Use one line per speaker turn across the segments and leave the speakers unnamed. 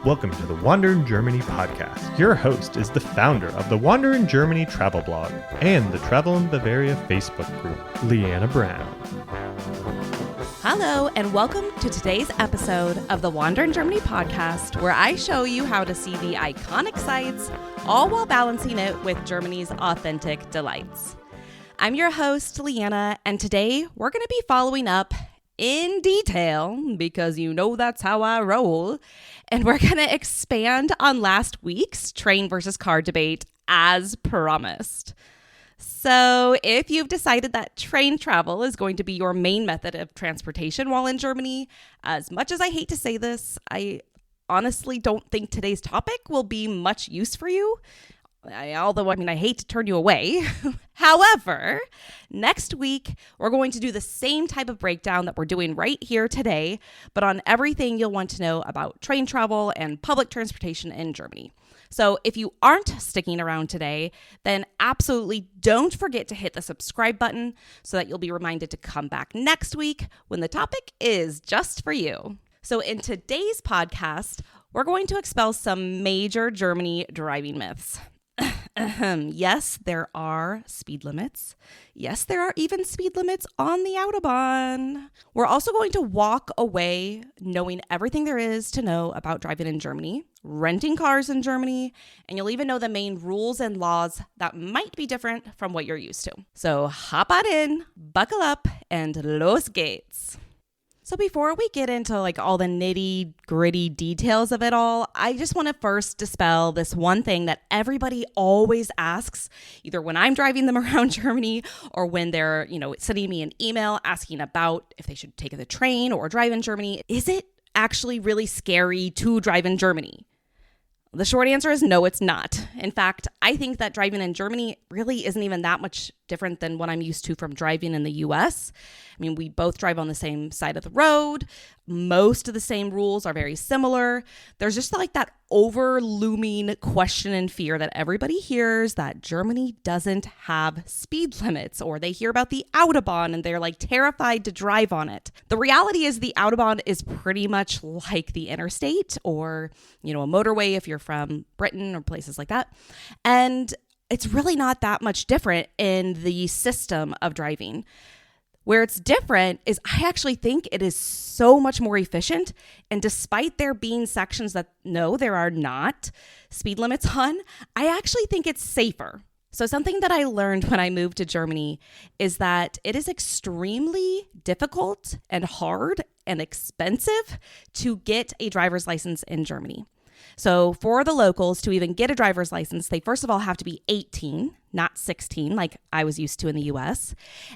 Welcome to the Wander in Germany podcast. Your host is the founder of the Wander in Germany travel blog and the Travel in Bavaria Facebook group, Leanna Brown.
Hello, and welcome to today's episode of the Wander in Germany podcast, where I show you how to see the iconic sights, all while balancing it with Germany's authentic delights. I'm your host, Leanna, and today we're going to be following up in detail, because you know that's how I roll, and we're going to expand on last week's train versus car debate as promised. So if you've decided that train travel is going to be your main method of transportation while in Germany, as much as I hate to say this, I honestly don't think today's topic will be much use for you. Although I hate to turn you away. However, next week, we're going to do the same type of breakdown that we're doing right here today, but on everything you'll want to know about train travel and public transportation in Germany. So if you aren't sticking around today, then absolutely don't forget to hit the subscribe button so that you'll be reminded to come back next week when the topic is just for you. So in today's podcast, we're going to expel some major Germany driving myths. Yes, there are speed limits. Yes, there are even speed limits on the Autobahn. We're also going to walk away knowing everything there is to know about driving in Germany, renting cars in Germany, and you'll even know the main rules and laws that might be different from what you're used to. So hop on in, buckle up, and los geht's. So before we get into all the nitty gritty details of it all, I just want to first dispel this one thing that everybody always asks, either when I'm driving them around Germany or when they're, sending me an email asking about if they should take the train or drive in Germany. Is it actually really scary to drive in Germany? The short answer is no, it's not. In fact, I think that driving in Germany really isn't even that much different than what I'm used to from driving in the US. We both drive on the same side of the road. Most of the same rules are very similar. There's just that over-looming question and fear that everybody hears that Germany doesn't have speed limits, or they hear about the Autobahn and they're terrified to drive on it. The reality is the Autobahn is pretty much like the interstate or, a motorway if you're from Britain or places like that. And it's really not that much different in the system of driving. Where it's different is I actually think it is so much more efficient. And despite there being sections that, no, there are not speed limits on, I actually think it's safer. So something that I learned when I moved to Germany is that it is extremely difficult and hard and expensive to get a driver's license in Germany. So for the locals to even get a driver's license, they first of all have to be 18, not 16, like I was used to in the US.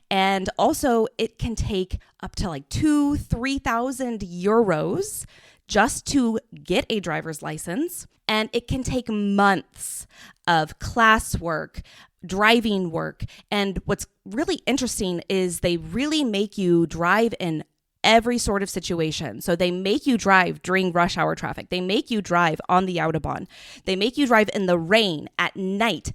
And also it can take up to 2,000-3,000 euros just to get a driver's license. And it can take months of classwork, driving work. And what's really interesting is they really make you drive in every sort of situation. So they make you drive during rush hour traffic. They make you drive on the Autobahn. They make you drive in the rain at night.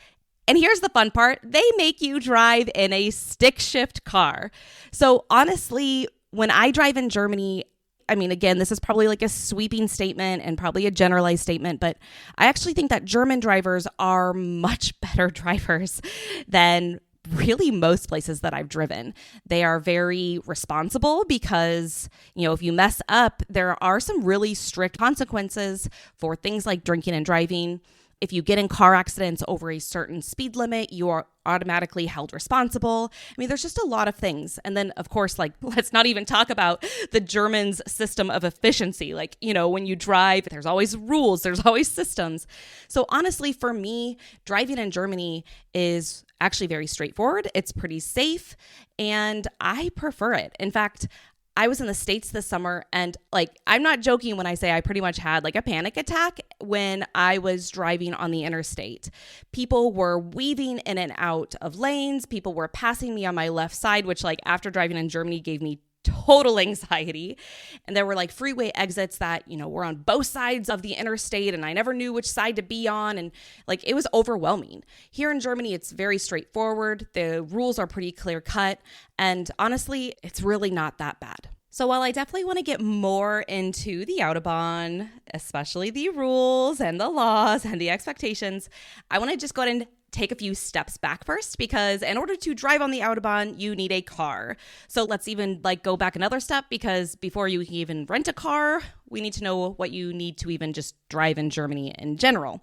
And here's the fun part. They make you drive in a stick shift car. So honestly, when I drive in Germany, again, this is probably a sweeping statement and probably a generalized statement, but I actually think that German drivers are much better drivers than really most places that I've driven. They are very responsible because, if you mess up, there are some really strict consequences for things like drinking and driving. If you get in car accidents over a certain speed limit, you are automatically held responsible. There's just a lot of things. And then, of course, let's not even talk about the Germans' system of efficiency. When you drive, there's always rules, there's always systems. So honestly, for me, driving in Germany is actually very straightforward. It's pretty safe, and I prefer it. In fact, I was in the States this summer, and I'm not joking when I say I pretty much had a panic attack when I was driving on the interstate. People were weaving in and out of lanes. People were passing me on my left side, which after driving in Germany gave me total anxiety. And there were freeway exits that, were on both sides of the interstate, and I never knew which side to be on. And it was overwhelming. Here in Germany, it's very straightforward. The rules are pretty clear cut. And honestly, it's really not that bad. So while I definitely want to get more into the Autobahn, especially the rules and the laws and the expectations, I want to just go ahead and take a few steps back first, because in order to drive on the Autobahn, you need a car. So let's even go back another step, because before you can even rent a car, we need to know what you need to even just drive in Germany in general.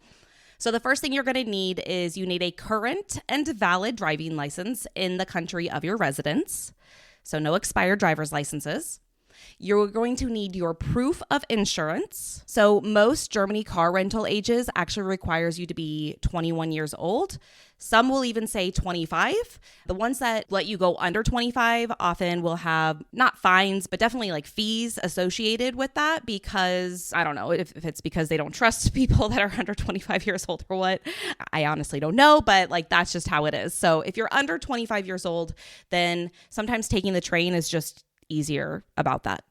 So the first thing you're going to need is you need a current and valid driving license in the country of your residence. So no expired driver's licenses. You're going to need your proof of insurance. So most Germany car rental ages actually requires you to be 21 years old. Some will even say 25. The ones that let you go under 25 often will have not fines, but definitely fees associated with that, because I don't know if it's because they don't trust people that are under 25 years old or what. I honestly don't know, but that's just how it is. So if you're under 25 years old, then sometimes taking the train is just easier about that.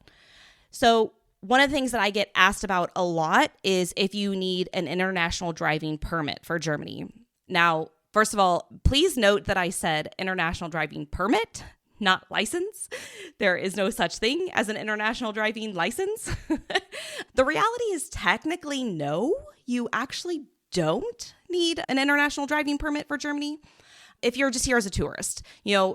So one of the things that I get asked about a lot is if you need an international driving permit for Germany. Now, first of all, please note that I said international driving permit, not license. There is no such thing as an international driving license. The reality is technically no, you actually don't need an international driving permit for Germany if you're just here as a tourist.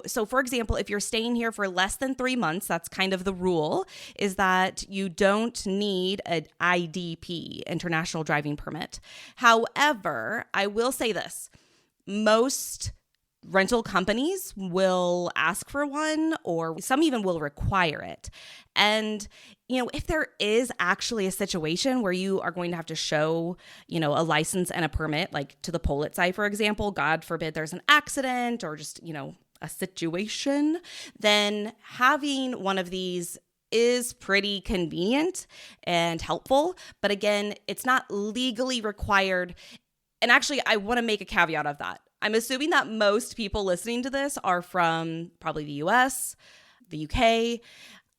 So for example, if you're staying here for less than 3 months, that's kind of the rule, is that you don't need an IDP, international driving permit. However, I will say this, most rental companies will ask for one, or some even will require it. And, if there is actually a situation where you are going to have to show, a license and a permit, to the Polizei, for example, God forbid there's an accident or just, a situation, then having one of these is pretty convenient and helpful. But again, it's not legally required. And actually, I want to make a caveat of that. I'm assuming that most people listening to this are from probably the US, the UK.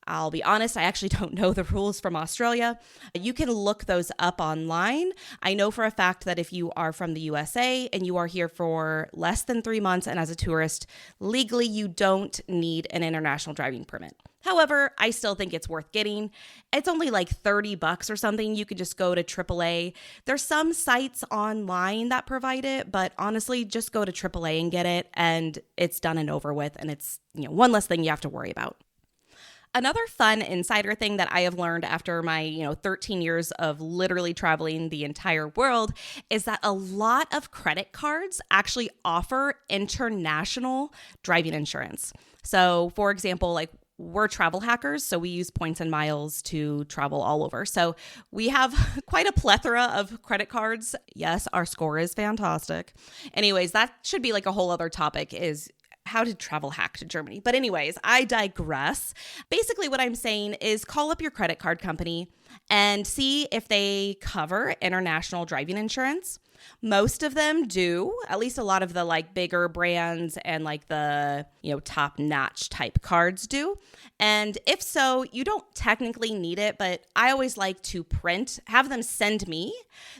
I'll be honest, I actually don't know the rules from Australia. You can look those up online. I know for a fact that if you are from the USA and you are here for less than 3 months and as a tourist, legally you don't need an international driving permit. However, I still think it's worth getting. It's only $30 or something. You could just go to AAA. There's some sites online that provide it, but honestly, just go to AAA and get it, and it's done and over with, and it's one less thing you have to worry about. Another fun insider thing that I have learned after my 13 years of literally traveling the entire world is that a lot of credit cards actually offer international driving insurance. So for example, we're travel hackers, so we use points and miles to travel all over. So we have quite a plethora of credit cards. Yes, our score is fantastic. Anyways, that should be a whole other topic, is how to travel hack to Germany. But anyways, I digress. Basically what I'm saying is call up your credit card company and see if they cover international driving insurance. Most of them do, at least a lot of the bigger brands and the, top-notch type cards do. And if so, you don't technically need it, but I always like to have them send me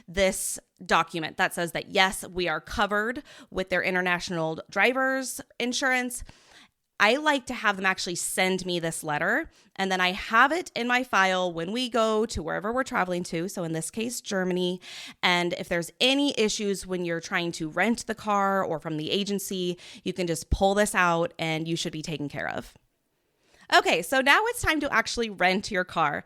this document that says that, yes, we are covered with their international driver's insurance. I like to have them actually send me this letter, and then I have it in my file when we go to wherever we're traveling to. So in this case, Germany. And if there's any issues when you're trying to rent the car or from the agency, you can just pull this out and you should be taken care of. Okay, so now it's time to actually rent your car.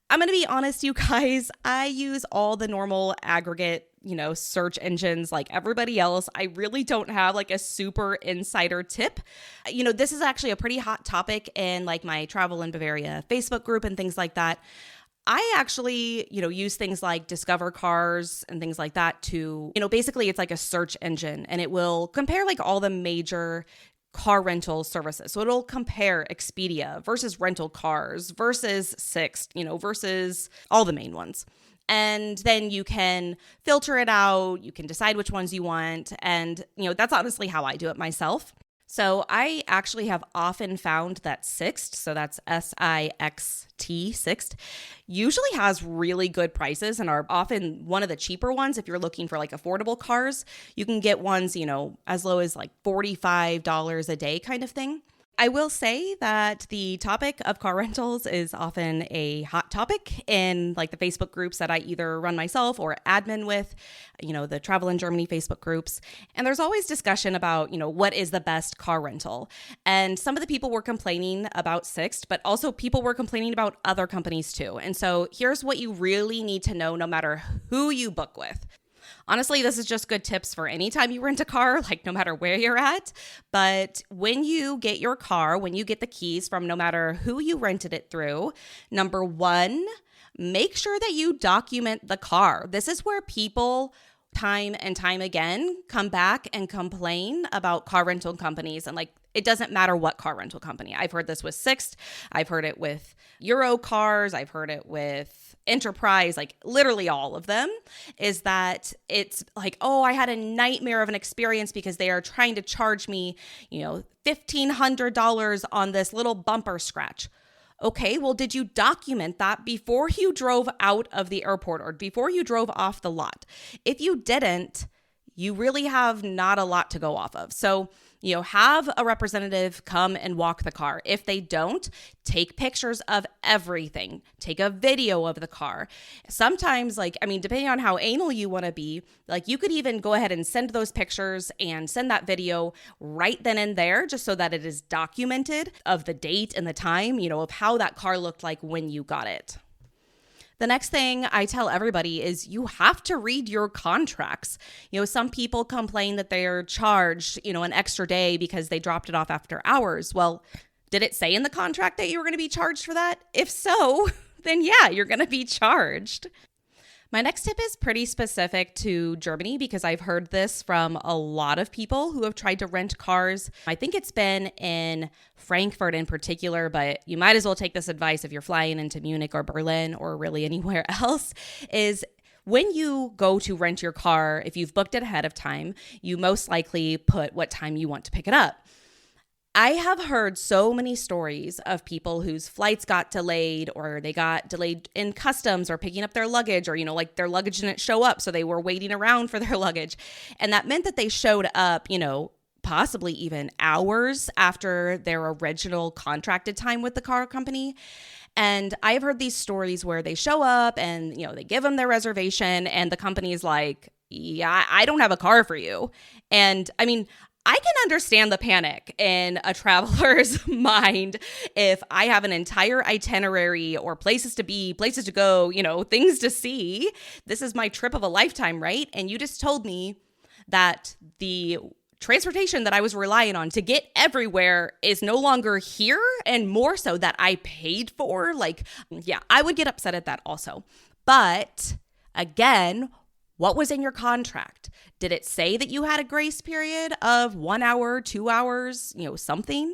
I'm going to be honest, you guys, I use all the normal aggregate, search engines like everybody else. I really don't have a super insider tip. This is actually a pretty hot topic in my Travel in Bavaria Facebook group and things like that. I actually, use things like Discover Cars and things like that to, basically it's like a search engine, and it will compare all the major car rental services. So it'll compare Expedia versus rental cars versus Sixt, versus all the main ones. And then you can filter it out. You can decide which ones you want. And, that's honestly how I do it myself. So I actually have often found that Sixt, so that's S-I-X-T, Sixt, usually has really good prices and are often one of the cheaper ones. If you're looking for affordable cars, you can get ones, as low as $45 a day kind of thing. I will say that the topic of car rentals is often a hot topic in like the Facebook groups that I either run myself or admin with, the Travel in Germany Facebook groups. And there's always discussion about, what is the best car rental. And some of the people were complaining about Sixt, but also people were complaining about other companies too. And so here's what you really need to know no matter who you book with. Honestly, this is just good tips for any time you rent a car, like no matter where you're at. But when you get your car, when you get the keys from no matter who you rented it through, number one, make sure that you document the car. This is where people time and time again come back and complain about car rental companies. And it doesn't matter what car rental company. I've heard this with Sixt. I've heard it with Euro Cars. I've heard it with Enterprise, literally all of them, is that it's I had a nightmare of an experience because they are trying to charge me, $1,500 on this little bumper scratch. Okay, well, did you document that before you drove out of the airport or before you drove off the lot? If you didn't, you really have not a lot to go off of. So, have a representative come and walk the car. If they don't, take pictures of everything. Take a video of the car. Sometimes, depending on how anal you want to be, you could even go ahead and send those pictures and send that video right then and there, just so that it is documented of the date and the time, of how that car looked like when you got it. The next thing I tell everybody is you have to read your contracts. Some people complain that they're charged, an extra day because they dropped it off after hours. Well, did it say in the contract that you were going to be charged for that? If so, then yeah, you're going to be charged. My next tip is pretty specific to Germany because I've heard this from a lot of people who have tried to rent cars. I think it's been in Frankfurt in particular, but you might as well take this advice if you're flying into Munich or Berlin or really anywhere else, is when you go to rent your car, if you've booked it ahead of time, you most likely put what time you want to pick it up. I have heard so many stories of people whose flights got delayed or they got delayed in customs or picking up their luggage or, their luggage didn't show up. So they were waiting around for their luggage. And that meant that they showed up, possibly even hours after their original contracted time with the car company. And I've heard these stories where they show up and, they give them their reservation and the company's like, yeah, I don't have a car for you. And I can understand the panic in a traveler's mind if I have an entire itinerary or places to be, places to go, things to see. This is my trip of a lifetime, right? And you just told me that the transportation that I was relying on to get everywhere is no longer here, and more so that I paid for. I would get upset at that also. But again, what was in your contract? Did it say that you had a grace period of 1 hour, 2 hours, something?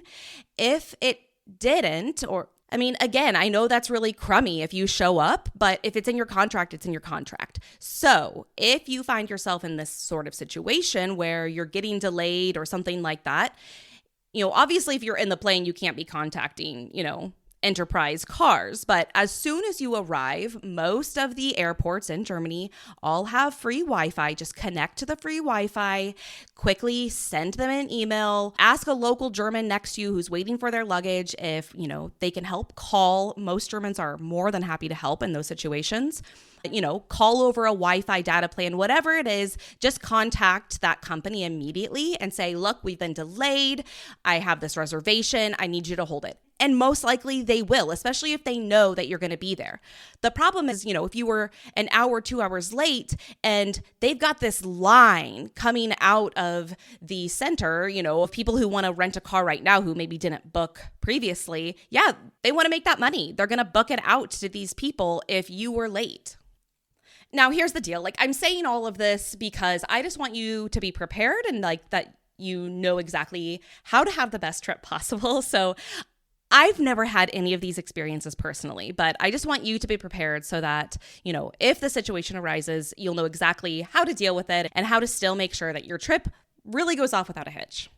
If it didn't, again, I know that's really crummy if you show up, but if it's in your contract, it's in your contract. So if you find yourself in this sort of situation where you're getting delayed or something like that, obviously if you're in the plane, you can't be contacting, Enterprise cars. But as soon as you arrive, most of the airports in Germany all have free Wi-Fi. Just connect to the free Wi-Fi, quickly send them an email, ask a local German next to you who's waiting for their luggage if, they can help. Call. Most Germans are more than happy to help in those situations. Call over a Wi-Fi data plan, whatever it is, just contact that company immediately and say, look, we've been delayed. I have this reservation. I need you to hold it. And most likely they will, especially if they know that you're going to be there. The problem is, if you were an hour, 2 hours late and they've got this line coming out of the center, of people who want to rent a car right now who maybe didn't book previously. Yeah, they want to make that money. They're going to book it out to these people if you were late. Now, here's the deal. I'm saying all of this because I just want you to be prepared and that you know exactly how to have the best trip possible. So I've never had any of these experiences personally, but I just want you to be prepared so that, if the situation arises, you'll know exactly how to deal with it and how to still make sure that your trip really goes off without a hitch.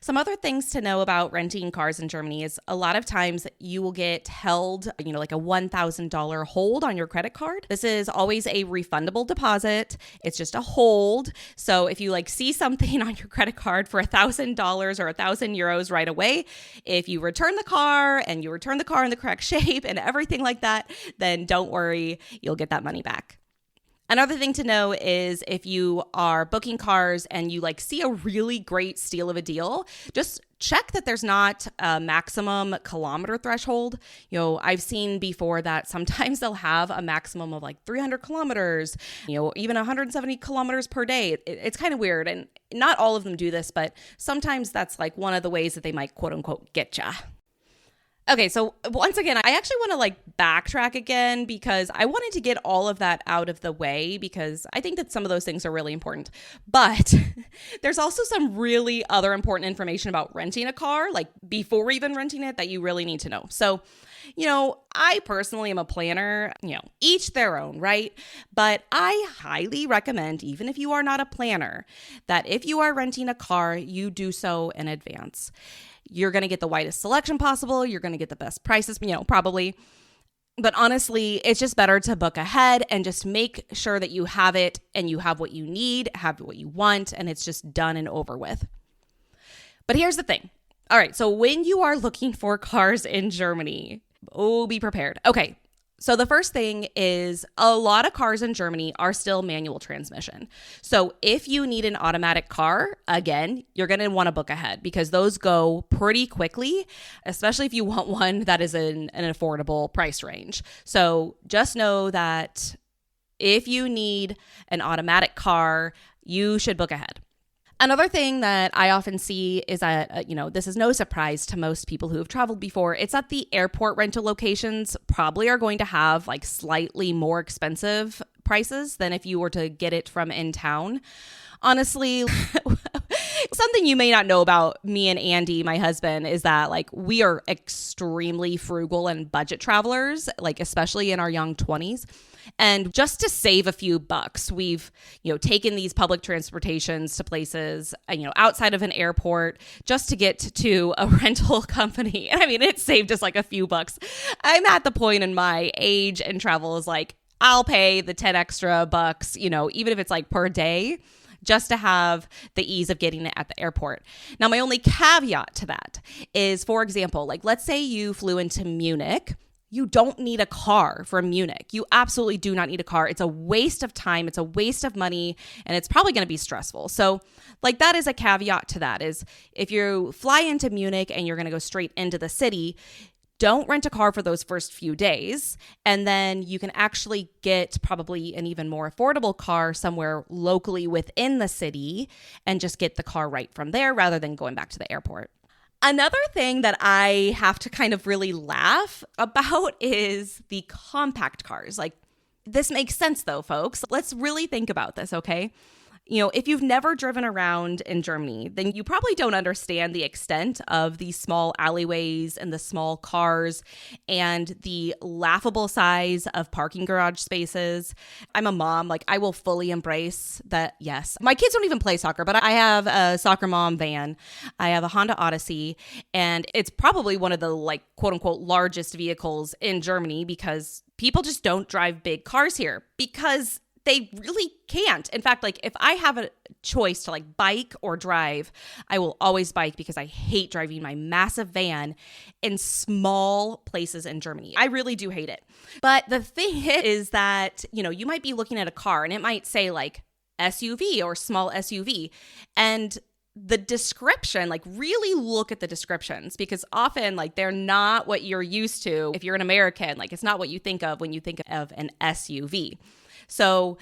Some other things to know about renting cars in Germany is a lot of times you will get held, like a $1,000 hold on your credit card. This is always a refundable deposit. It's just a hold. So if you see something on your credit card for $1,000 or 1,000 euros right away, if you return the car and you return the car in the correct shape and everything like that, then don't worry, you'll get that money back. Another thing to know is if you are booking cars and you see a really great steal of a deal, just check that there's not a maximum kilometer threshold. I've seen before that sometimes they'll have a maximum of 300 kilometers, even 170 kilometers per day. It's kind of weird. And not all of them do this, but sometimes that's one of the ways that they might quote unquote get ya. Okay, so once again, I actually want to backtrack again because I wanted to get all of that out of the way because I think that some of those things are really important. But there's also some really other important information about renting a car, before even renting it, that you really need to know. So, I personally am a planner, each their own, right? But I highly recommend, even if you are not a planner, that if you are renting a car, you do so in advance. You're going to get the widest selection possible. You're going to get the best prices, probably. But honestly, it's just better to book ahead and just make sure that you have it and you have what you need, have what you want, and it's just done and over with. But here's the thing. All right, so when you are looking for cars in Germany, be prepared. Okay. So the first thing is a lot of cars in Germany are still manual transmission. So if you need an automatic car, again, you're going to want to book ahead because those go pretty quickly, especially if you want one that is in an affordable price range. So just know that if you need an automatic car, you should book ahead. Another thing that I often see is that, this is no surprise to most people who have traveled before. It's that the airport rental locations probably are going to have slightly more expensive prices than if you were to get it from in town. Honestly, something you may not know about me and Andy, my husband, is that we are extremely frugal and budget travelers, especially in our young 20s. And just to save a few bucks, we've, taken these public transportations to places, outside of an airport just to get to a rental company. I mean, it saved us a few bucks. I'm at the point in my age and travel is I'll pay the 10 extra bucks, even if it's per day, just to have the ease of getting it at the airport. Now, my only caveat to that is, for example, let's say you flew into Munich. You don't need a car from Munich. You absolutely do not need a car. It's a waste of time. It's a waste of money, and it's probably going to be stressful. So that is a caveat to that is if you fly into Munich and you're going to go straight into the city, don't rent a car for those first few days. And then you can actually get probably an even more affordable car somewhere locally within the city and just get the car right from there rather than going back to the airport. Another thing that I have to kind of really laugh about is the compact cars. This makes sense though, folks. Let's really think about this, okay? If you've never driven around in Germany, then you probably don't understand the extent of these small alleyways and the small cars and the laughable size of parking garage spaces. I'm a mom. I will fully embrace that. Yes, my kids don't even play soccer, but I have a soccer mom van. I have a Honda Odyssey, and it's probably one of the quote unquote largest vehicles in Germany because people just don't drive big cars here because they really can't. In fact, if I have a choice to bike or drive, I will always bike because I hate driving my massive van in small places in Germany. I really do hate it. But the thing is that, you might be looking at a car and it might say SUV or small SUV. And the description, really look at the descriptions because often they're not what you're used to. If you're an American, it's not what you think of when you think of an SUV. So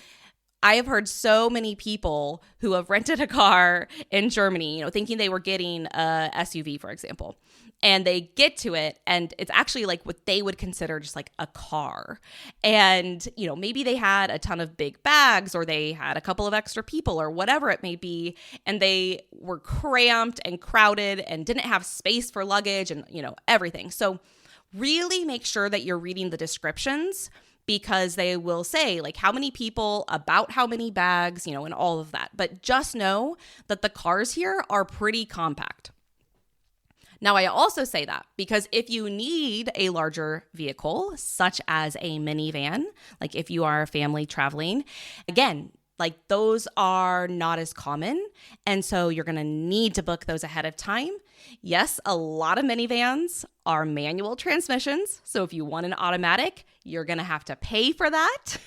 I have heard so many people who have rented a car in Germany, thinking they were getting a SUV, for example, and they get to it and it's actually what they would consider just a car. And, maybe they had a ton of big bags or they had a couple of extra people or whatever it may be. And they were cramped and crowded and didn't have space for luggage and, everything. So really make sure that you're reading the descriptions because they will say how many people, about how many bags, and all of that. But just know that the cars here are pretty compact. Now, I also say that because if you need a larger vehicle, such as a minivan, like if you are a family traveling, again, like those are not as common. And so you're going to need to book those ahead of time. Yes, a lot of minivans are manual transmissions. So if you want an automatic, you're going to have to pay for that.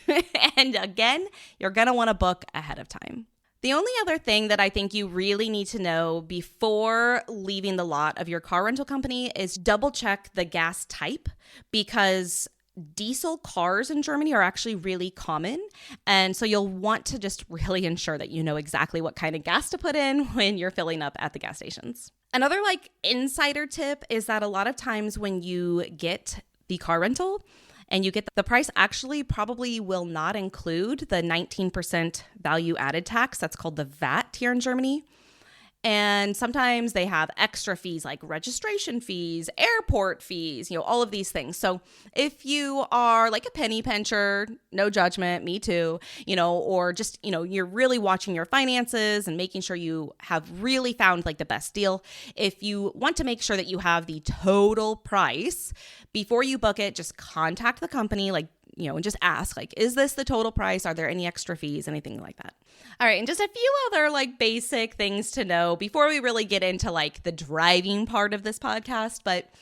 And again, you're going to want to book ahead of time. The only other thing that I think you really need to know before leaving the lot of your car rental company is double check the gas type, because diesel cars in Germany are actually really common. And so you'll want to just really ensure that you know exactly what kind of gas to put in when you're filling up at the gas stations. Another insider tip is that a lot of times when you get the car rental, and you get the price actually probably will not include the 19% value added tax. That's called the VAT here in Germany. And sometimes they have extra fees like registration fees, airport fees, all of these things. So if you are like a penny pincher, no judgment, me too, or just, you're really watching your finances and making sure you have really found the best deal. If you want to make sure that you have the total price before you book it, just contact the company, and just ask, is this the total price? Are there any extra fees? Anything like that. All right. And just a few other basic things to know before we really get into the driving part of this podcast. But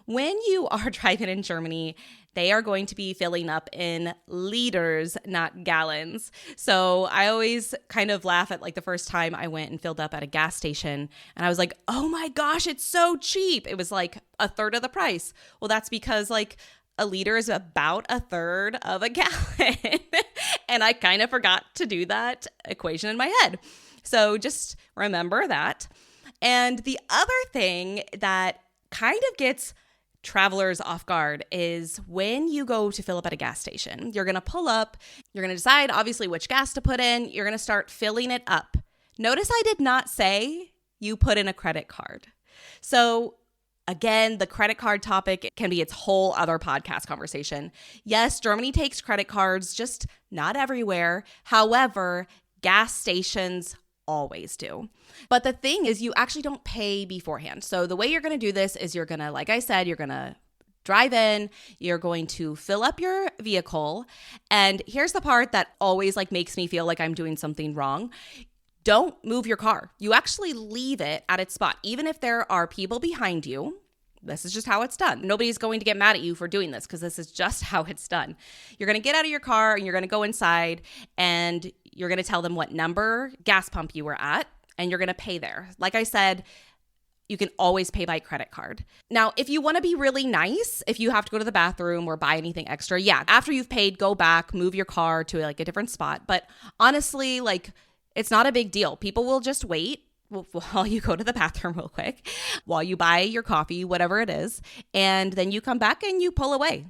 when you are driving in Germany, they are going to be filling up in liters, not gallons. So I always kind of laugh at the first time I went and filled up at a gas station and I was like, oh my gosh, it's so cheap. It was a third of the price. Well, that's because a liter is about a third of a gallon. And I kind of forgot to do that equation in my head. So just remember that. And the other thing that kind of gets travelers off guard is when you go to fill up at a gas station, you're going to pull up, you're going to decide obviously which gas to put in, you're going to start filling it up. Notice I did not say you put in a credit card. So again, the credit card topic can be its whole other podcast conversation. Yes, Germany takes credit cards, just not everywhere. However, gas stations always do. But the thing is, you actually don't pay beforehand. So the way you're going to do this is you're going to, like I said, you're going to drive in, you're going to fill up your vehicle. And here's the part that always makes me feel like I'm doing something wrong. Don't move your car. You actually leave it at its spot. Even if there are people behind you, this is just how it's done. Nobody's going to get mad at you for doing this because this is just how it's done. You're going to get out of your car and you're going to go inside and you're going to tell them what number gas pump you were at and you're going to pay there. Like I said, you can always pay by credit card. Now, if you want to be really nice, if you have to go to the bathroom or buy anything extra, after you've paid, go back, move your car to a different spot. But honestly, it's not a big deal. People will just wait while you go to the bathroom real quick, while you buy your coffee, whatever it is, and then you come back and you pull away.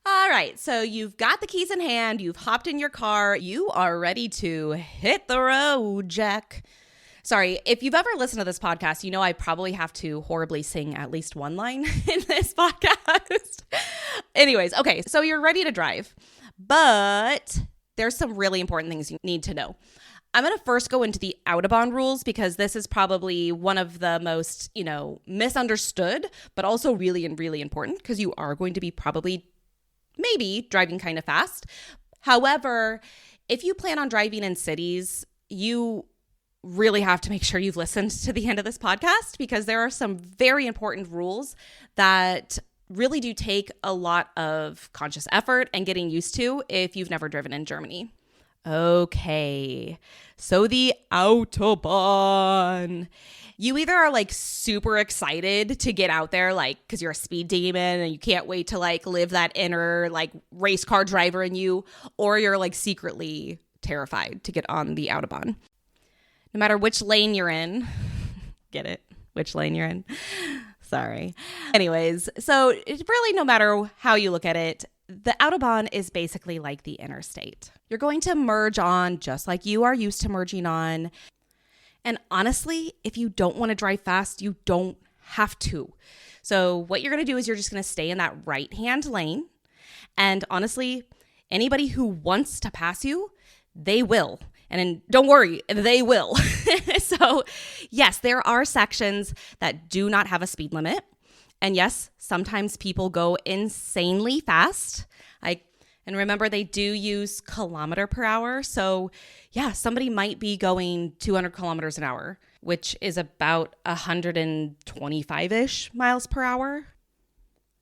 All right, so you've got the keys in hand, you've hopped in your car, you are ready to hit the road, Jack. Sorry, if you've ever listened to this podcast, you know I probably have to horribly sing at least one line in this podcast. Anyways, okay, so you're ready to drive, but there's some really important things you need to know. I'm going to first go into the Autobahn rules because this is probably one of the most, misunderstood, but also really important because you are going to be maybe driving kind of fast. However, if you plan on driving in cities, you really have to make sure you've listened to the end of this podcast because there are some very important rules that really do take a lot of conscious effort and getting used to if you've never driven in Germany. Okay, so the Autobahn. You either are super excited to get out there, because you're a speed demon and you can't wait to live that inner race car driver in you, or you're secretly terrified to get on the Autobahn. No matter which lane you're in, get it? Which lane you're in? Sorry. Anyways, so it's really no matter how you look at it, the Autobahn is basically like the interstate. You're going to merge on just like you are used to merging on. And honestly, if you don't want to drive fast, you don't have to. So what you're going to do is you're just going to stay in that right-hand lane. And honestly, anybody who wants to pass you, they will. And don't worry, they will. So yes, there are sections that do not have a speed limit. And yes, sometimes people go insanely fast. And remember, they do use kilometer per hour. So yeah, somebody might be going 200 kilometers an hour, which is about 125-ish miles per hour.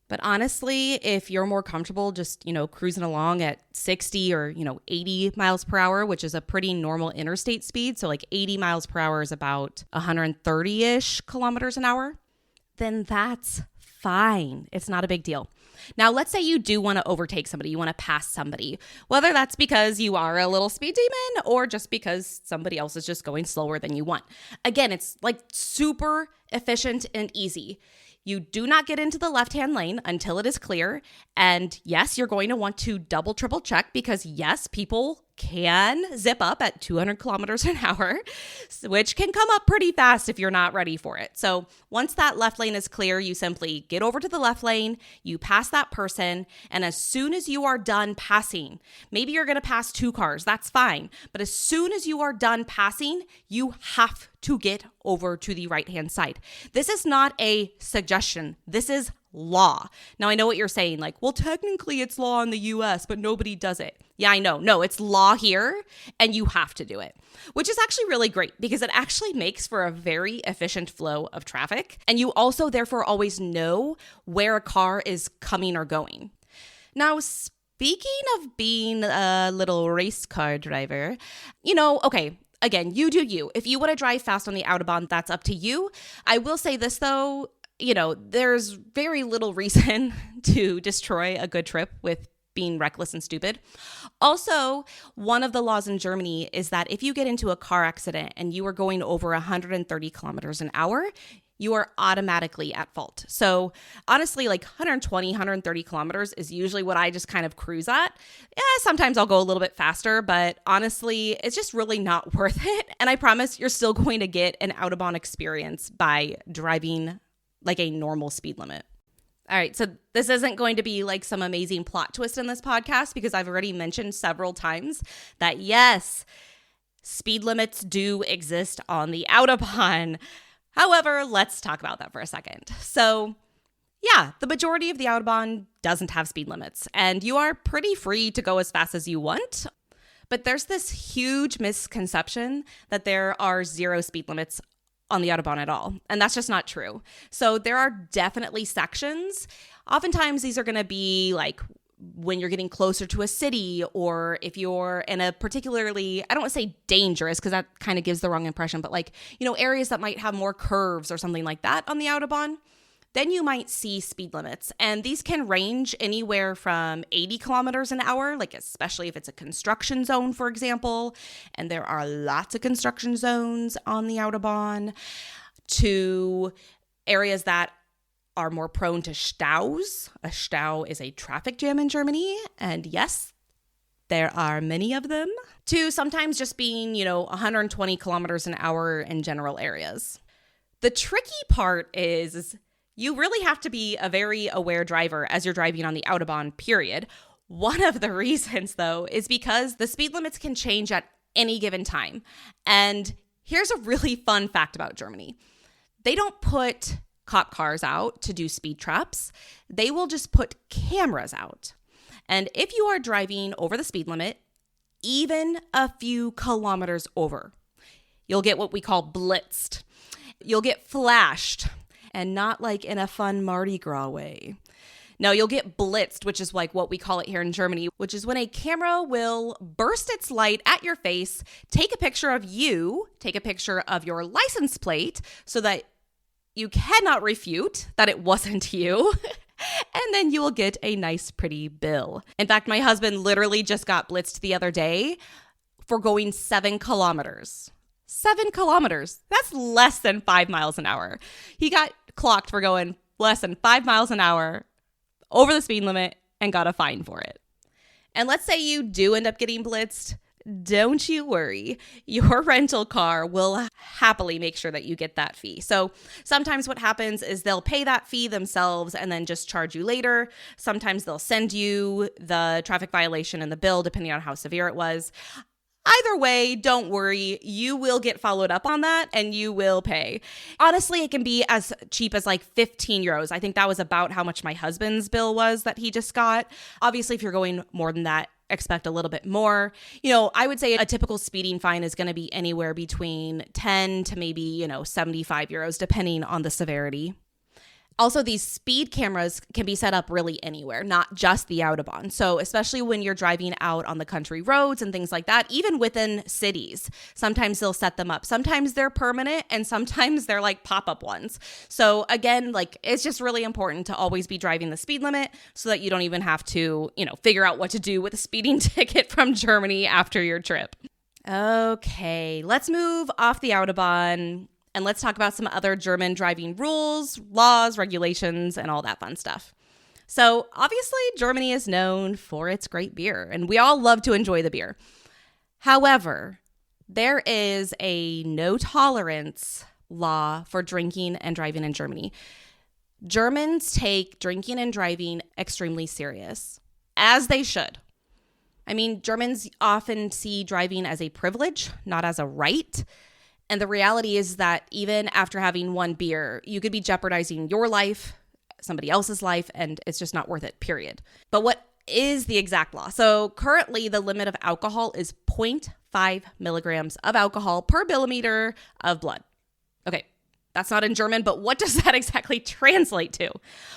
But honestly, if you're more comfortable just, cruising along at 60 or, 80 miles per hour, which is a pretty normal interstate speed, so like 80 miles per hour is about 130-ish kilometers an hour, then that's fine. It's not a big deal. Now, let's say you do want to overtake somebody, you want to pass somebody, whether that's because you are a little speed demon or just because somebody else is just going slower than you want. Again, it's like super efficient and easy. You do not get into the left-hand lane until it is clear. And yes, you're going to want to double, triple check because yes, people can zip up at 200 kilometers an hour, which can come up pretty fast if you're not ready for it. So once that left lane is clear, you simply get over to the left lane, you pass that person, and as soon as you are done passing, maybe you're going to pass 2 cars, that's fine. But as soon as you are done passing, you have to get over to the right-hand side. This is not a suggestion. This is law. Now, I know what you're saying, like, well, technically it's law in the US, but nobody does it. Yeah, I know. No, it's law here, and you have to do it, which is actually really great because it actually makes for a very efficient flow of traffic. And you also, therefore, always know where a car is coming or going. Now, speaking of being a little race car driver, okay, again, you do you. If you want to drive fast on the Autobahn, that's up to you. I will say this, though, there's very little reason to destroy a good trip with being reckless and stupid. Also, one of the laws in Germany is that if you get into a car accident and you are going over 130 kilometers an hour, you are automatically at fault. So honestly, like 120, 130 kilometers is usually what I just kind of cruise at. Yeah, sometimes I'll go a little bit faster, but honestly, it's just really not worth it. And I promise you're still going to get an Autobahn experience by driving like a normal speed limit. All right, so this isn't going to be like some amazing plot twist in this podcast because I've already mentioned several times that yes, speed limits do exist on the Autobahn. However, let's talk about that for a second. So yeah, the majority of the Autobahn doesn't have speed limits and you are pretty free to go as fast as you want. But there's this huge misconception that there are 0 speed limits on the Autobahn at all. And that's just not true. So there are definitely sections. Oftentimes these are going to be like when you're getting closer to a city or if you're in a particularly, I don't want to say dangerous because that kind of gives the wrong impression, but like, areas that might have more curves or something like that on the Autobahn, then you might see speed limits. And these can range anywhere from 80 kilometers an hour, like especially if it's a construction zone, for example, and there are lots of construction zones on the Autobahn, to areas that are more prone to Staus. A Stau is a traffic jam in Germany, and yes, there are many of them, to sometimes just being, 120 kilometers an hour in general areas. The tricky part is you really have to be a very aware driver as you're driving on the Autobahn, period. One of the reasons, though, is because the speed limits can change at any given time. And here's a really fun fact about Germany. They don't put cop cars out to do speed traps. They will just put cameras out. And if you are driving over the speed limit, even a few kilometers over, you'll get what we call blitzed. You'll get flashed. And not like in a fun Mardi Gras way. No, you'll get blitzed, which is like what we call it here in Germany, which is when a camera will burst its light at your face, take a picture of you, take a picture of your license plate so that you cannot refute that it wasn't you. And then you will get a nice, pretty bill. In fact, my husband literally just got blitzed the other day for going 7 kilometers. 7 kilometers. That's less than 5 miles an hour. He got clocked for going less than 5 miles an hour over the speed limit and got a fine for it. And let's say you do end up getting blitzed. Don't you worry. Your rental car will happily make sure that you get that fee. So sometimes what happens is they'll pay that fee themselves and then just charge you later. Sometimes they'll send you the traffic violation and the bill depending on how severe it was. Either way, don't worry. You will get followed up on that and you will pay. Honestly, it can be as cheap as like 15 euros. I think that was about how much my husband's bill was that he just got. Obviously, if you're going more than that, expect a little bit more. I would say a typical speeding fine is going to be anywhere between 10 to maybe, 75 euros, depending on the severity. Also, these speed cameras can be set up really anywhere, not just the Autobahn. So especially when you're driving out on the country roads and things like that, even within cities, sometimes they'll set them up. Sometimes they're permanent and sometimes they're like pop-up ones. So again, it's just really important to always be driving the speed limit so that you don't even have to, figure out what to do with a speeding ticket from Germany after your trip. Okay, let's move off the Autobahn. And let's talk about some other German driving rules, laws, regulations, and all that fun stuff. So obviously, Germany is known for its great beer, and we all love to enjoy the beer. However, there is a no tolerance law for drinking and driving in Germany. Germans take drinking and driving extremely serious, as they should. I mean, Germans often see driving as a privilege, not as a right. And the reality is that even after having one beer, you could be jeopardizing your life, somebody else's life, and it's just not worth it, period. But what is the exact law? So currently the limit of alcohol is 0.5 milligrams of alcohol per milliliter of blood. Okay, that's not in German, but what does that exactly translate to?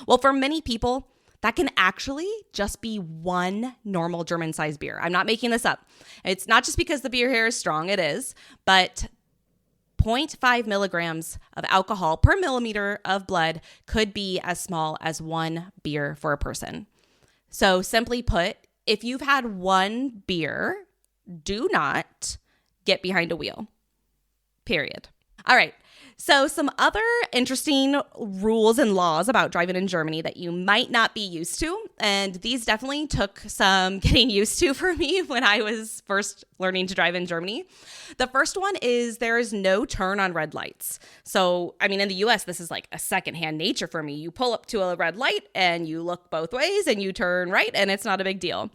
Well, for many people, that can actually just be one normal German-sized beer. I'm not making this up. It's not just because the beer here is strong, it is, but 0.5 milligrams of alcohol per milliliter of blood could be as small as one beer for a person. So simply put, if you've had one beer, do not get behind a wheel. Period. All right. So some other interesting rules and laws about driving in Germany that you might not be used to, and these definitely took some getting used to for me when I was first learning to drive in Germany. The first one is there is no turn on red lights. So, in the US, this is like a secondhand nature for me. You pull up to a red light and you look both ways and you turn right and it's not a big deal.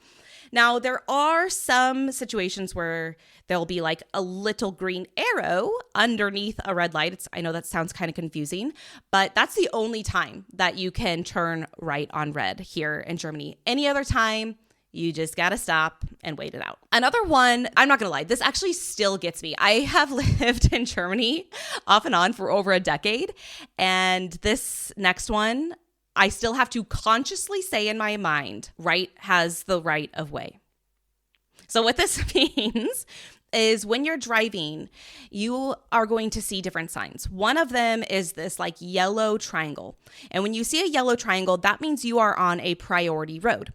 Now, there are some situations where there'll be like a little green arrow underneath a red light. I know that sounds kind of confusing, but that's the only time that you can turn right on red here in Germany. Any other time, you just got to stop and wait it out. Another one, I'm not going to lie, this actually still gets me. I have lived in Germany off and on for over a decade, and this next one, I still have to consciously say in my mind, right has the right of way. So what this means is when you're driving, you are going to see different signs. One of them is this like yellow triangle. And when you see a yellow triangle, that means you are on a priority road.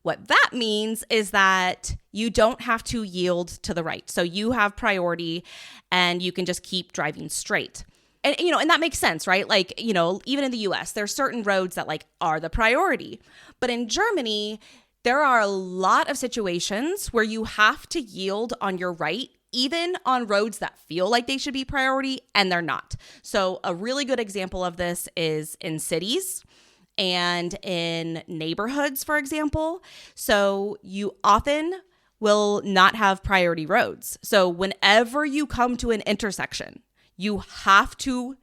What that means is that you don't have to yield to the right. So you have priority and you can just keep driving straight. And that makes sense, right? Even in the US, there are certain roads that are the priority. But in Germany, there are a lot of situations where you have to yield on your right, even on roads that feel like they should be priority and they're not. So a really good example of this is in cities and in neighborhoods, for example. So you often will not have priority roads. So whenever you come to an intersection, you have to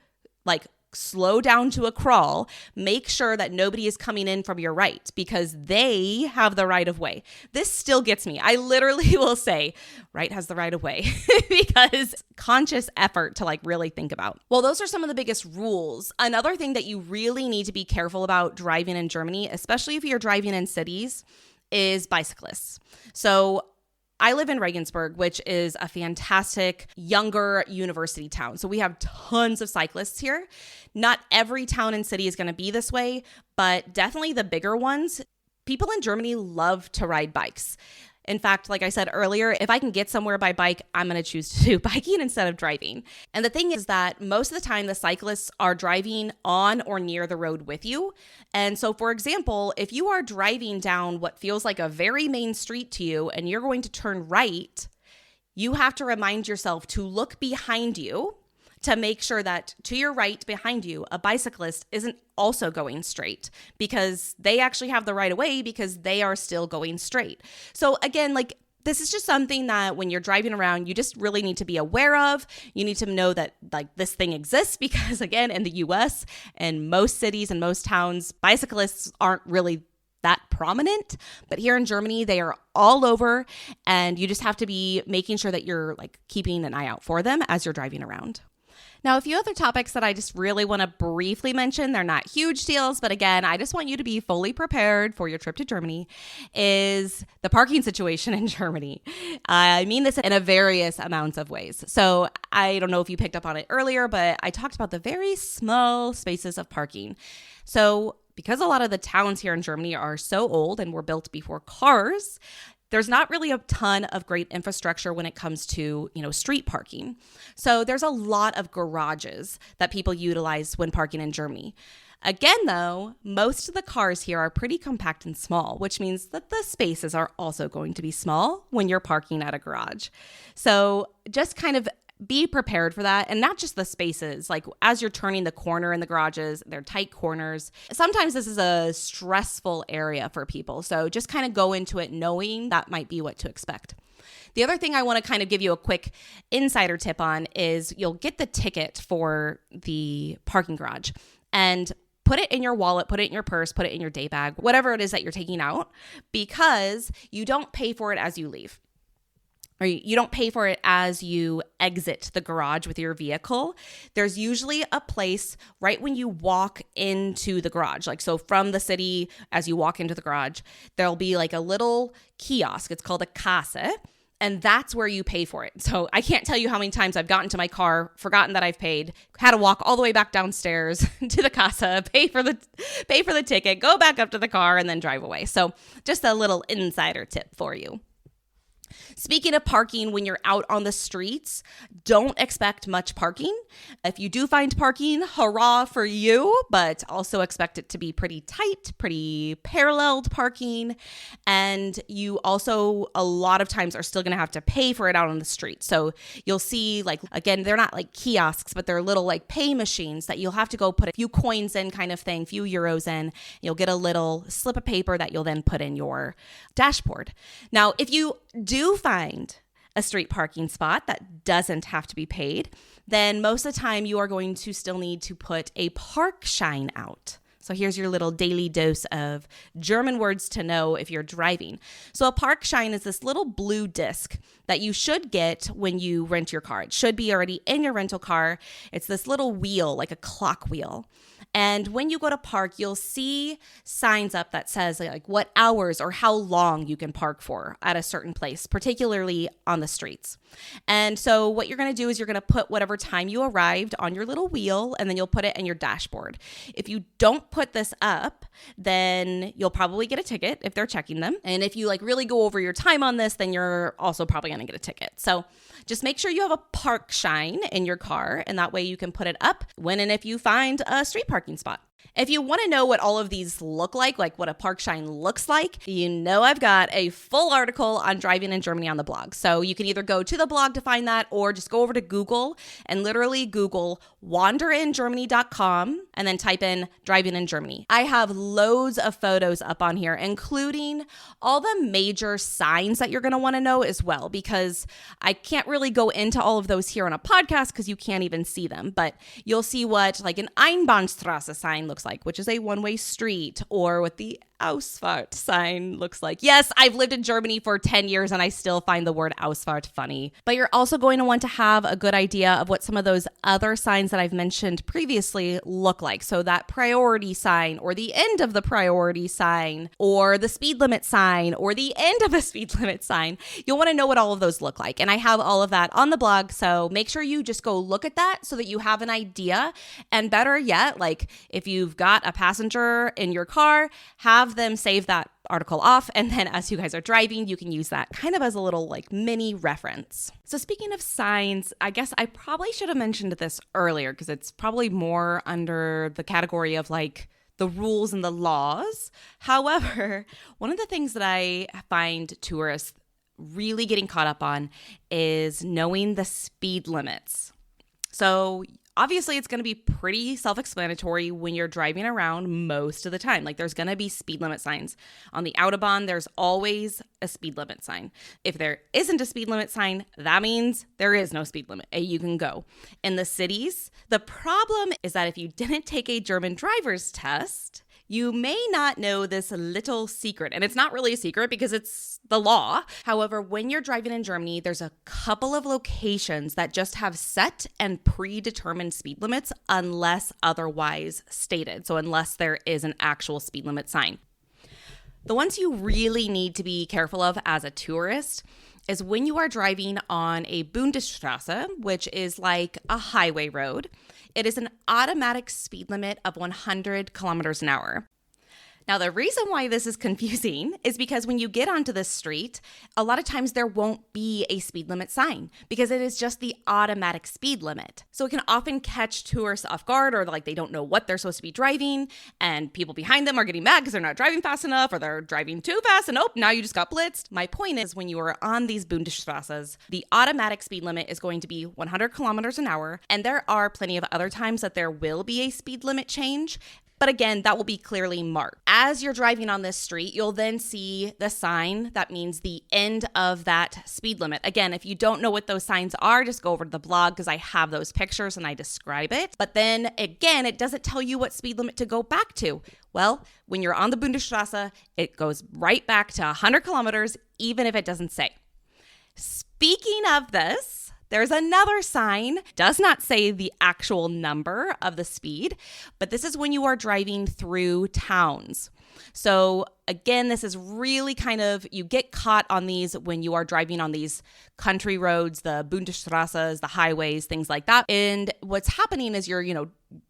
slow down to a crawl, make sure that nobody is coming in from your right because they have the right of way. This still gets me. I literally will say, right has the right of way because conscious effort to really think about. Well, those are some of the biggest rules. Another thing that you really need to be careful about driving in Germany, especially if you're driving in cities, is bicyclists. So I live in Regensburg, which is a fantastic younger university town. So we have tons of cyclists here. Not every town and city is going to be this way, but definitely the bigger ones. People in Germany love to ride bikes. In fact, like I said earlier, if I can get somewhere by bike, I'm going to choose to do biking instead of driving. And the thing is that most of the time, the cyclists are driving on or near the road with you. And so, for example, if you are driving down what feels like a very main street to you and you're going to turn right, you have to remind yourself to look behind you to make sure that to your right behind you, a bicyclist isn't also going straight because they actually have the right of way because they are still going straight. So again, This is just something that when you're driving around, you just really need to be aware of. You need to know that like this thing exists because, again, in the US and most cities and most towns, bicyclists aren't really that prominent. But here in Germany, they are all over, and you just have to be making sure that you're like keeping an eye out for them as you're driving around. Now, a few other topics that I just really want to briefly mention, they're not huge deals, but again, I just want you to be fully prepared for your trip to Germany, is the parking situation in Germany. I mean this in a various amounts of ways. So I don't know if you picked up on it earlier, but I talked about the very small spaces of parking. So because a lot of the towns here in Germany are so old and were built before cars, there's not really a ton of great infrastructure when it comes to, street parking. So there's a lot of garages that people utilize when parking in Germany. Again, though, most of the cars here are pretty compact and small, which means that the spaces are also going to be small when you're parking at a garage. So just kind of be prepared for that, and not just the spaces. Like as you're turning the corner in the garages, they're tight corners. Sometimes this is a stressful area for people. So just kind of go into it knowing that might be what to expect. The other thing I want to kind of give you a quick insider tip on is you'll get the ticket for the parking garage and put it in your wallet, put it in your purse, put it in your day bag, whatever it is that you're taking out, because you don't pay for it as you leave. Or you don't pay for it as you exit the garage with your vehicle. There's usually a place right when you walk into the garage. Like, so from the city, as you walk into the garage, there'll be like a little kiosk. It's called a Kasse. And that's where you pay for it. So I can't tell you how many times I've gotten to my car, forgotten that I've paid, had to walk all the way back downstairs to the Kasse, pay for the ticket, go back up to the car, and then drive away. So just a little insider tip for you. Speaking of parking, when you're out on the streets, don't expect much parking. If you do find parking, hurrah for you, but also expect it to be pretty tight, pretty paralleled parking. And you also, a lot of times, are still going to have to pay for it out on the street. So you'll see, like, again, they're not like kiosks, but they're little like pay machines that you'll have to go put a few coins in kind of thing, few euros in. You'll get a little slip of paper that you'll then put in your dashboard. Now, if you do find a street parking spot that doesn't have to be paid, then most of the time you are going to still need to put a Parkschein out. So here's your little daily dose of German words to know if you're driving. So a Parkschein is this little blue disc that you should get when you rent your car. It should be already in your rental car. It's this little wheel, like a clock wheel. And when you go to park, you'll see signs up that says like what hours or how long you can park for at a certain place, particularly on the streets. And so what you're going to do is you're going to put whatever time you arrived on your little wheel, and then you'll put it in your dashboard. If you don't put this up, then you'll probably get a ticket if they're checking them. And if you like really go over your time on this, then you're also probably going to get a ticket. So just make sure you have a Parkschein in your car, and that way you can put it up when and if you find a street parking spot. If you want to know what all of these look like what a Parkschein looks like, I've got a full article on driving in Germany on the blog. So you can either go to the blog to find that, or just go over to Google and literally Google wanderingermany.com and then type in driving in Germany. I have loads of photos up on here, including all the major signs that you're going to want to know as well, because I can't really go into all of those here on a podcast because you can't even see them. But you'll see what like an Einbahnstraße sign looks like, which is a one-way street, or what the Ausfahrt sign looks like. Yes, I've lived in Germany for 10 years and I still find the word Ausfahrt funny. But you're also going to want to have a good idea of what some of those other signs that I've mentioned previously look like. So that priority sign, or the end of the priority sign, or the speed limit sign, or the end of the speed limit sign. You'll want to know what all of those look like. And I have all of that on the blog. So make sure you just go look at that so that you have an idea. And better yet, like if you've got a passenger in your car, have them save that article off, and then as you guys are driving, you can use that kind of as a little like mini reference. So speaking of signs, I guess I probably should have mentioned this earlier because it's probably more under the category of like the rules and the laws. However, one of the things that I find tourists really getting caught up on is knowing the speed limits. So obviously it's going to be pretty self-explanatory when you're driving around most of the time. Like there's going to be speed limit signs. On the Autobahn, there's always a speed limit sign. If there isn't a speed limit sign, that means there is no speed limit. You can go. In the cities, the problem is that if you didn't take a German driver's test, you may not know this little secret, and it's not really a secret because it's the law. However, when you're driving in Germany, there's a couple of locations that just have set and predetermined speed limits unless otherwise stated. So unless there is an actual speed limit sign. The ones you really need to be careful of as a tourist is when you are driving on a Bundesstraße, which is like a highway road. It is an automatic speed limit of 100 kilometers an hour. Now, the reason why this is confusing is because when you get onto this street, a lot of times there won't be a speed limit sign because it is just the automatic speed limit. So it can often catch tourists off guard, or like they don't know what they're supposed to be driving, and people behind them are getting mad because they're not driving fast enough, or they're driving too fast and now you just got blitzed. My point is, when you are on these Bundesstraßes, the automatic speed limit is going to be 100 kilometers an hour, and there are plenty of other times that there will be a speed limit change. But again, that will be clearly marked. As you're driving on this street, you'll then see the sign that means the end of that speed limit. Again, if you don't know what those signs are, just go over to the blog because I have those pictures and I describe it. But then again, it doesn't tell you what speed limit to go back to. Well, when you're on the Bundesstraße, it goes right back to 100 kilometers, even if it doesn't say. Speaking of this, there's another sign, does not say the actual number of the speed, but this is when you are driving through towns. So again, this is really kind of, you get caught on these when you are driving on these country roads, the Bundesstraßes, the highways, things like that. And what's happening is you're,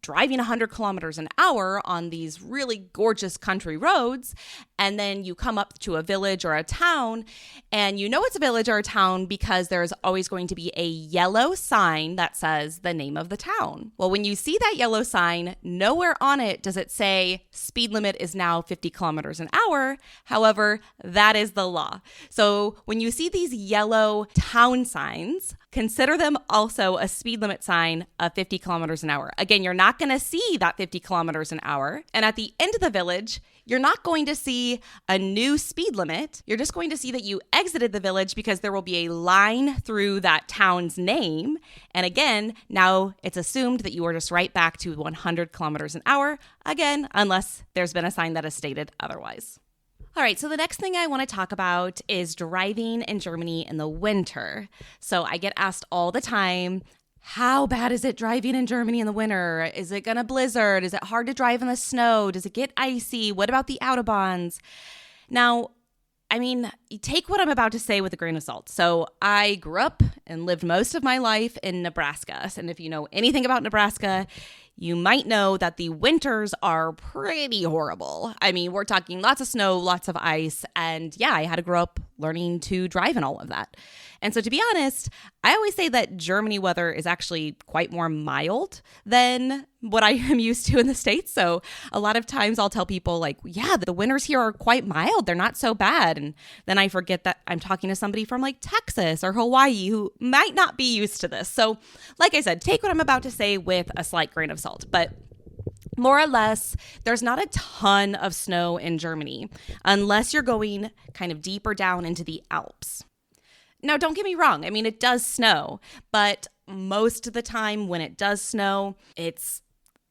driving 100 kilometers an hour on these really gorgeous country roads. And then you come up to a village or a town, and you know it's a village or a town because there's always going to be a yellow sign that says the name of the town. Well, when you see that yellow sign, nowhere on it does it say speed limit is now 50 kilometers an hour. However, that is the law. So when you see these yellow town signs, consider them also a speed limit sign of 50 kilometers an hour. Again, you're not going to see that 50 kilometers an hour. And at the end of the village, you're not going to see a new speed limit. You're just going to see that you exited the village because there will be a line through that town's name. And again, now it's assumed that you are just right back to 100 kilometers an hour. Again, unless there's been a sign that has stated otherwise. All right, so the next thing I want to talk about is driving in Germany in the winter. So I get asked all the time, how bad is it driving in Germany in the winter? Is it going to blizzard? Is it hard to drive in the snow? Does it get icy? What about the Autobahns? Now, you take what I'm about to say with a grain of salt. So I grew up and lived most of my life in Nebraska. And if you know anything about Nebraska, you might know that the winters are pretty horrible. We're talking lots of snow, lots of ice. And yeah, I had to grow up learning to drive and all of that. And so to be honest, I always say that Germany weather is actually quite more mild than what I am used to in the States. So a lot of times I'll tell people the winters here are quite mild. They're not so bad. And then I forget that I'm talking to somebody from Texas or Hawaii who might not be used to this. So like I said, take what I'm about to say with a slight grain of salt. But more or less, there's not a ton of snow in Germany unless you're going kind of deeper down into the Alps. Now, don't get me wrong. It does snow, but most of the time when it does snow, it's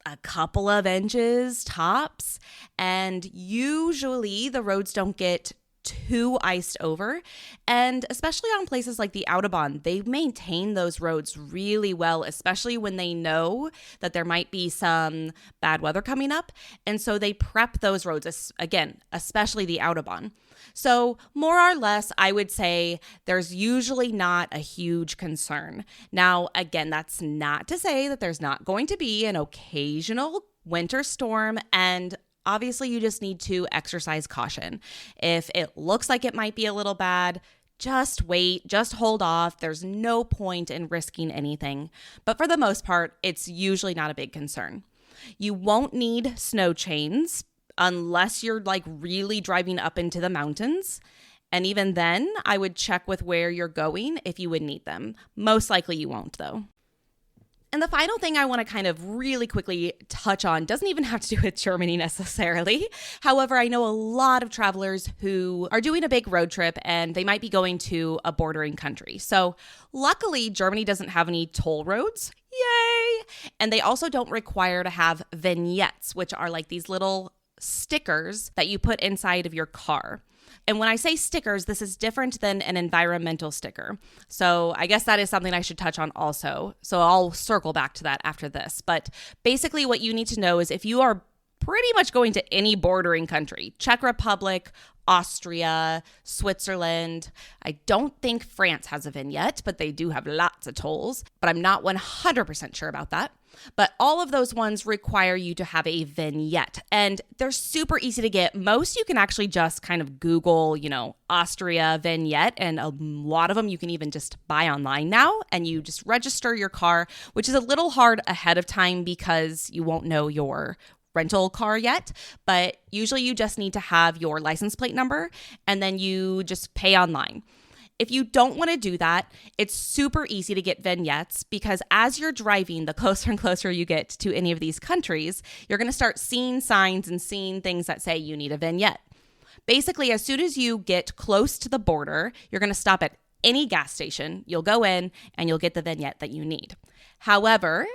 a couple of inches tops. And usually the roads don't get too iced over. And especially on places like the Autobahn, they maintain those roads really well, especially when they know that there might be some bad weather coming up. And so they prep those roads, again, especially the Autobahn. So more or less, I would say there's usually not a huge concern. Now, again, that's not to say that there's not going to be an occasional winter storm, and obviously, you just need to exercise caution. If it looks like it might be a little bad, just wait, just hold off. There's no point in risking anything. But for the most part, it's usually not a big concern. You won't need snow chains unless you're really driving up into the mountains. And even then, I would check with where you're going if you would need them. Most likely you won't, though. And the final thing I want to kind of really quickly touch on doesn't even have to do with Germany necessarily. However, I know a lot of travelers who are doing a big road trip and they might be going to a bordering country. So luckily, Germany doesn't have any toll roads. Yay! And they also don't require to have vignettes, which are like these little stickers that you put inside of your car. And when I say stickers, this is different than an environmental sticker. So I guess that is something I should touch on also. So I'll circle back to that after this. But basically what you need to know is if you are pretty much going to any bordering country, Czech Republic, Austria, Switzerland. I don't think France has a vignette, but they do have lots of tolls. But I'm not 100% sure about that. But all of those ones require you to have a vignette. And they're super easy to get. Most you can actually just kind of Google, Austria vignette. And a lot of them you can even just buy online now. And you just register your car, which is a little hard ahead of time because you won't know your rental car yet, but usually you just need to have your license plate number and then you just pay online. If you don't want to do that, it's super easy to get vignettes because as you're driving, the closer and closer you get to any of these countries, you're going to start seeing signs and seeing things that say you need a vignette. Basically, as soon as you get close to the border, you're going to stop at any gas station, you'll go in and you'll get the vignette that you need. However,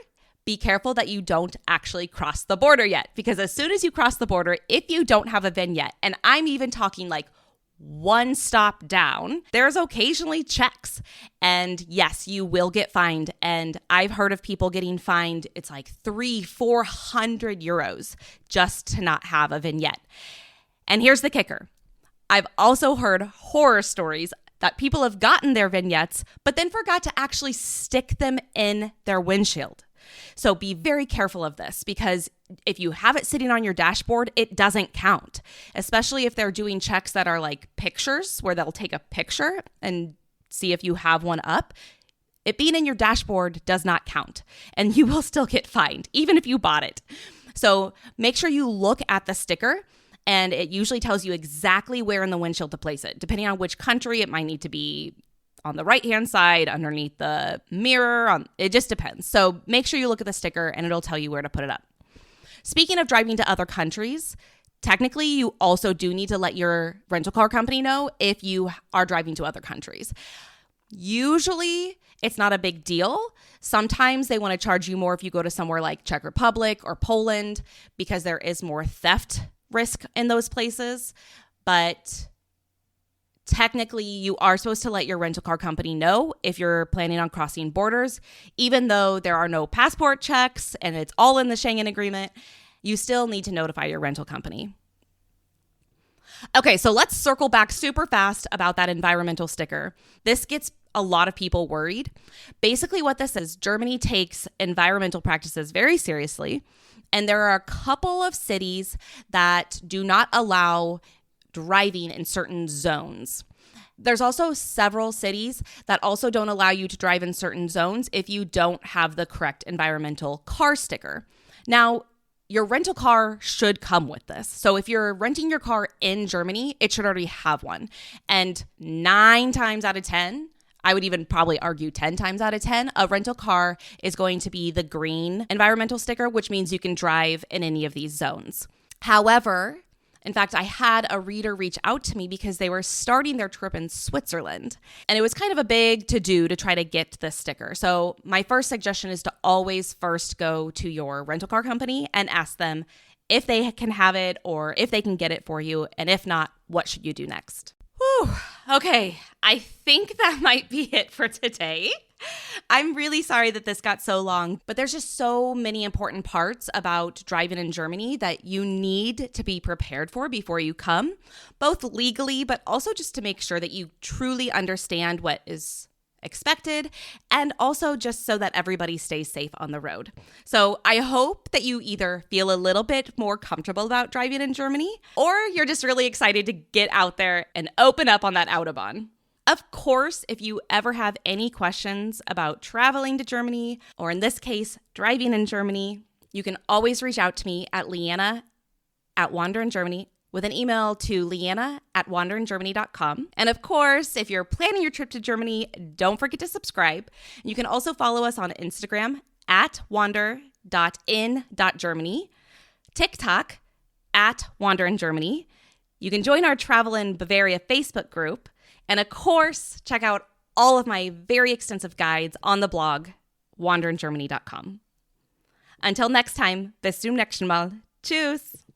be careful that you don't actually cross the border yet, because as soon as you cross the border, if you don't have a vignette, and I'm even talking like one stop down, there's occasionally checks. And yes, you will get fined. And I've heard of people getting fined. It's like 300-400 euros just to not have a vignette. And here's the kicker. I've also heard horror stories that people have gotten their vignettes, but then forgot to actually stick them in their windshield. So be very careful of this because if you have it sitting on your dashboard, it doesn't count, especially if they're doing checks that are like pictures where they'll take a picture and see if you have one up. It being in your dashboard does not count and you will still get fined, even if you bought it. So make sure you look at the sticker and it usually tells you exactly where in the windshield to place it. Depending on which country, it might need to be on the right-hand side, underneath the mirror. It just depends. So make sure you look at the sticker and it'll tell you where to put it up. Speaking of driving to other countries, technically you also do need to let your rental car company know if you are driving to other countries. Usually it's not a big deal. Sometimes they want to charge you more if you go to somewhere like Czech Republic or Poland because there is more theft risk in those places. But technically, you are supposed to let your rental car company know if you're planning on crossing borders, even though there are no passport checks and it's all in the Schengen agreement, you still need to notify your rental company. Okay, so let's circle back super fast about that environmental sticker. This gets a lot of people worried. Basically what this is, Germany takes environmental practices very seriously, and there are a couple of cities that do not allow driving in certain zones. There's also several cities that also don't allow you to drive in certain zones if you don't have the correct environmental car sticker. Now, your rental car should come with this. So if you're renting your car in Germany, it should already have one. And 9 times out of 10, I would even probably argue 10 times out of 10, a rental car is going to be the green environmental sticker, which means you can drive in any of these zones. However, in fact, I had a reader reach out to me because they were starting their trip in Switzerland. And it was kind of a big to-do to try to get this sticker. So my first suggestion is to always first go to your rental car company and ask them if they can have it or if they can get it for you. And if not, what should you do next? Whew. Okay, I think that might be it for today. I'm really sorry that this got so long, but there's just so many important parts about driving in Germany that you need to be prepared for before you come, both legally, but also just to make sure that you truly understand what is expected, and also just so that everybody stays safe on the road. So I hope that you either feel a little bit more comfortable about driving in Germany, or you're just really excited to get out there and open up on that Autobahn. Of course, if you ever have any questions about traveling to Germany, or in this case, driving in Germany, you can always reach out to me at Leanna@WanderInGermany with an email to leanna@wanderingermany.com. And of course, if you're planning your trip to Germany, don't forget to subscribe. You can also follow us on Instagram at wander.in.Germany, TikTok at Wander in Germany. You can join our Travel in Bavaria Facebook group, and of course, check out all of my very extensive guides on the blog, wanderingermany.com. Until next time, bis zum nächsten Mal. Tschüss!